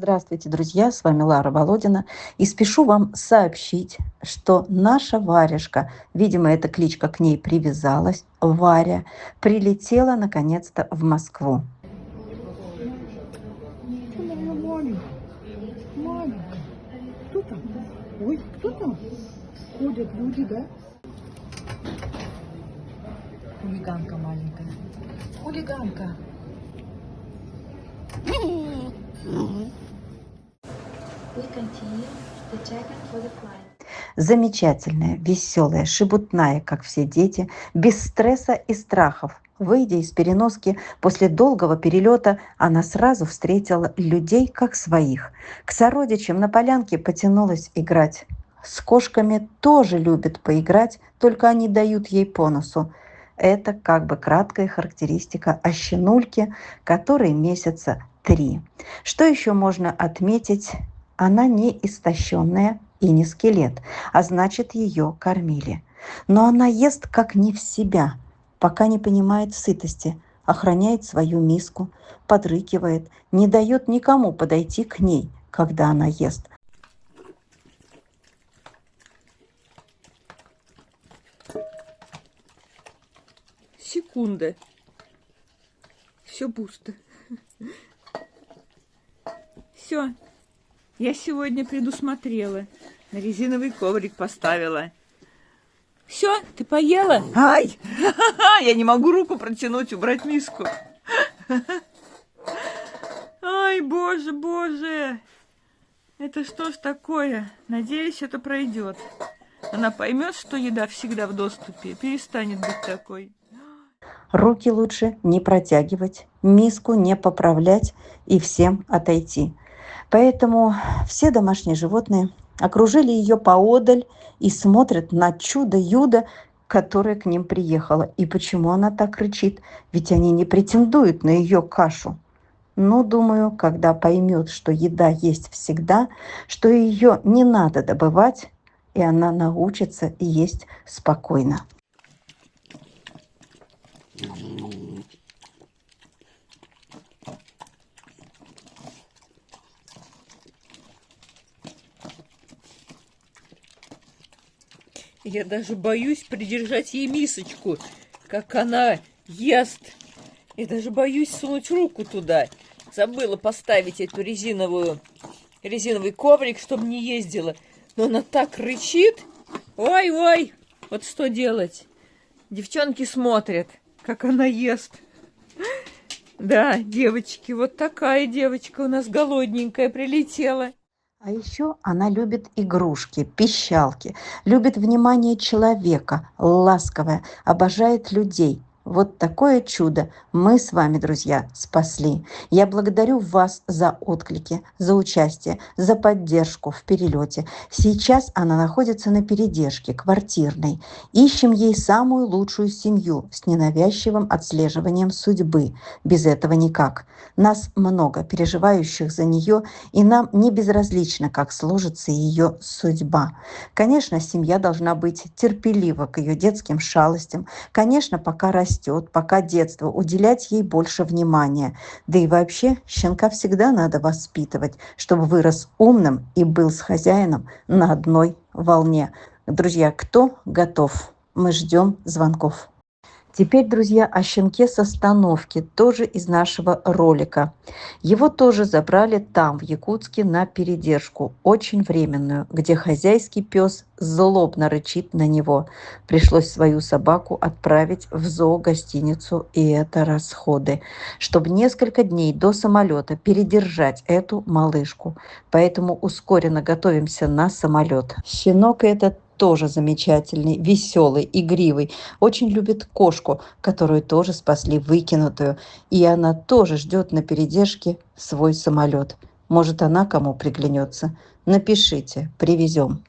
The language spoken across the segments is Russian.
Здравствуйте, друзья! С вами Лара Володина. И спешу вам сообщить, что наша Варежка, видимо, эта кличка к ней привязалась, Варя, прилетела наконец-то в Москву. Она маленькая, маленькая. Кто там? Ой, кто там? Ходят люди, да? Хулиганка маленькая. Хулиганка. Замечательная, веселая, шебутная, как все дети, без стресса и страхов. Выйдя из переноски после долгого перелета, она сразу встретила людей как своих. К сородичам на полянке потянулась играть. С кошками тоже любит поиграть, только они дают ей по носу. Это как бы краткая характеристика о щенульке, которой месяца 3. Что еще можно отметить? Она не истощенная и не скелет, а значит, ее кормили. Но она ест как не в себя, пока не понимает сытости, охраняет свою миску, подрыкивает, не дает никому подойти к ней, когда она ест. Секунда. Все пусто. Все. Я сегодня предусмотрела. На резиновый коврик поставила. Все, ты поела? Ай! Я не могу руку протянуть, убрать миску. Ай, боже, боже. Это что ж такое? Надеюсь, это пройдет. Она поймет, что еда всегда в доступе, и перестанет быть такой. Руки лучше не протягивать, миску не поправлять и всем отойти. Поэтому все домашние животные окружили ее поодаль и смотрят на чудо-юдо, которое к ним приехало. И почему она так рычит? Ведь они не претендуют на ее кашу. Но, думаю, когда поймет, что еда есть всегда, что ее не надо добывать, и она научится есть спокойно. Я даже боюсь придержать ей мисочку, как она ест. Я даже боюсь сунуть руку туда. Забыла поставить эту резиновый коврик, чтобы не ездила. Но она так рычит. Ой-ой, вот что делать? Девчонки смотрят, как она ест. Да, девочки, вот такая девочка у нас голодненькая прилетела. А еще она любит игрушки, пищалки, любит внимание человека, ласковая, обожает людей. Вот такое чудо мы с вами, друзья, спасли. Я благодарю вас за отклики, за участие, за поддержку в перелете. Сейчас она находится на передержке, квартирной. Ищем ей самую лучшую семью с ненавязчивым отслеживанием судьбы. Без этого никак. Нас много, переживающих за нее, и нам не безразлично, как сложится ее судьба. Конечно, семья должна быть терпелива к ее детским шалостям. Конечно, пока растет, пока детство, уделять ей больше внимания. Да и вообще, щенка всегда надо воспитывать, чтобы вырос умным и был с хозяином на одной волне. Друзья, кто готов? Мы ждем звонков. Теперь, друзья, о щенке с остановки, тоже из нашего ролика. Его тоже забрали там, в Якутске, на передержку, очень временную, где хозяйский пес злобно рычит на него. Пришлось свою собаку отправить в зоогостиницу, и это расходы, чтобы несколько дней до самолета передержать эту малышку. Поэтому ускоренно готовимся на самолет. Щенок этот тоже замечательный, веселый, игривый. Очень любит кошку, которую тоже спасли выкинутую. И она тоже ждет на передержке свой самолет. Может, она кому приглянется? Напишите, привезем.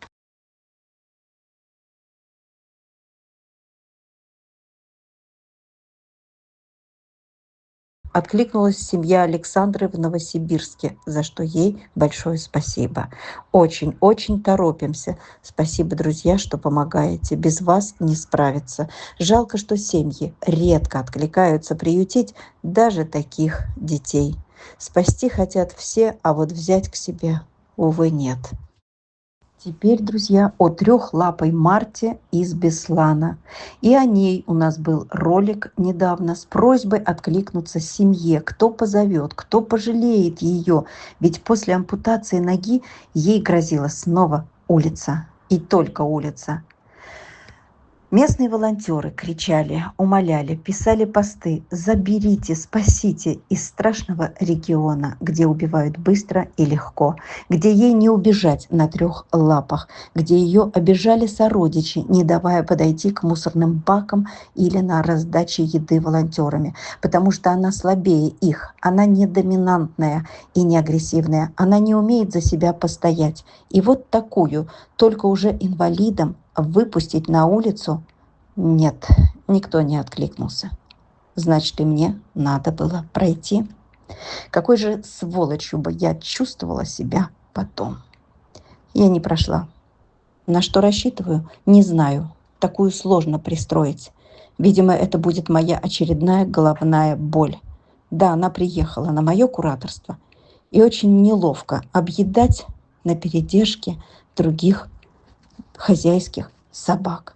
Откликнулась семья Александры в Новосибирске, за что ей большое спасибо. Очень-очень торопимся. Спасибо, друзья, что помогаете. Без вас не справиться. Жалко, что семьи редко откликаются приютить даже таких детей. Спасти хотят все, а вот взять к себе, увы, нет. Теперь, друзья, о трехлапой Марте из Беслана. И о ней у нас был ролик недавно с просьбой откликнуться семье, кто позовет, кто пожалеет ее. Ведь после ампутации ноги ей грозила снова улица. И только улица. Местные волонтеры кричали, умоляли, писали посты «Заберите, спасите» из страшного региона, где убивают быстро и легко, где ей не убежать на 3 лапах, где ее обижали сородичи, не давая подойти к мусорным бакам или на раздаче еды волонтерами, потому что она слабее их, она не доминантная и не агрессивная, она не умеет за себя постоять. И вот такую, только уже инвалидом, выпустить на улицу? Нет, никто не откликнулся. Значит, и мне надо было пройти. Какой же сволочью бы я чувствовала себя потом. Я не прошла. На что рассчитываю, не знаю. Такую сложно пристроить. Видимо, это будет моя очередная головная боль. Да, она приехала на мое кураторство. И очень неловко объедать на передержке других хозяйских собак.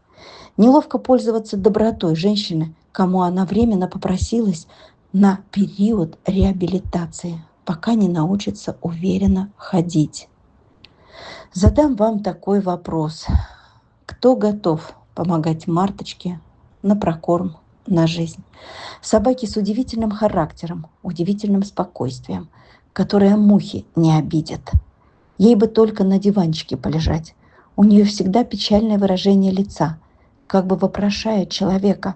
Неловко пользоваться добротой женщины, кому она временно попросилась на период реабилитации, пока не научится уверенно ходить. Задам вам такой вопрос. Кто готов помогать Марточке на прокорм, на жизнь? Собаке с удивительным характером, удивительным спокойствием, которая мухи не обидит. Ей бы только на диванчике полежать. У нее всегда печальное выражение лица, как бы вопрошая человека: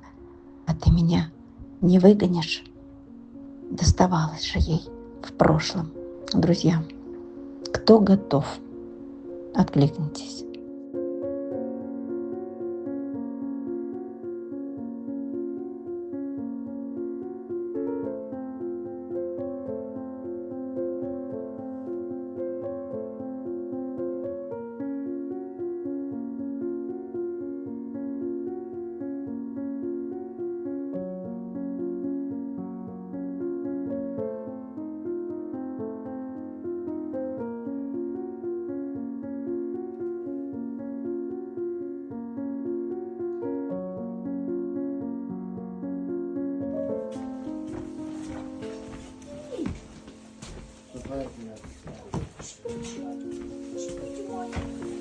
«А ты меня не выгонишь?» Доставалось же ей в прошлом. Друзья, кто готов? Откликнитесь.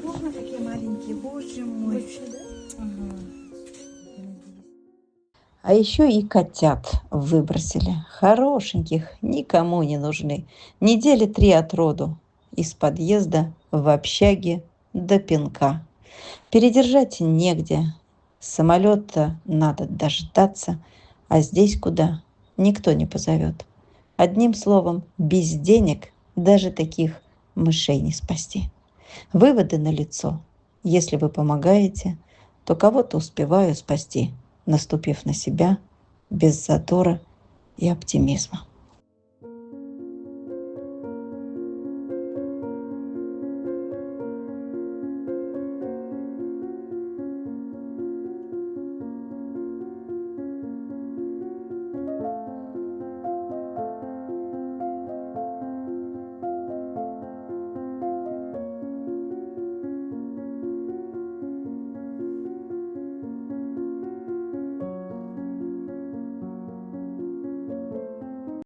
Можно такие маленькие, боже мой. А еще и котят выбросили. Хорошеньких, никому не нужны. Недели 3 от роду. Из подъезда в общаге до пинка. Передержать негде. Самолета надо дождаться. А здесь куда? Никто не позовет. Одним словом, без денег даже таких мышей не спасти. Выводы налицо. Если вы помогаете, то кого-то успеваю спасти, наступив на себя без задора и оптимизма.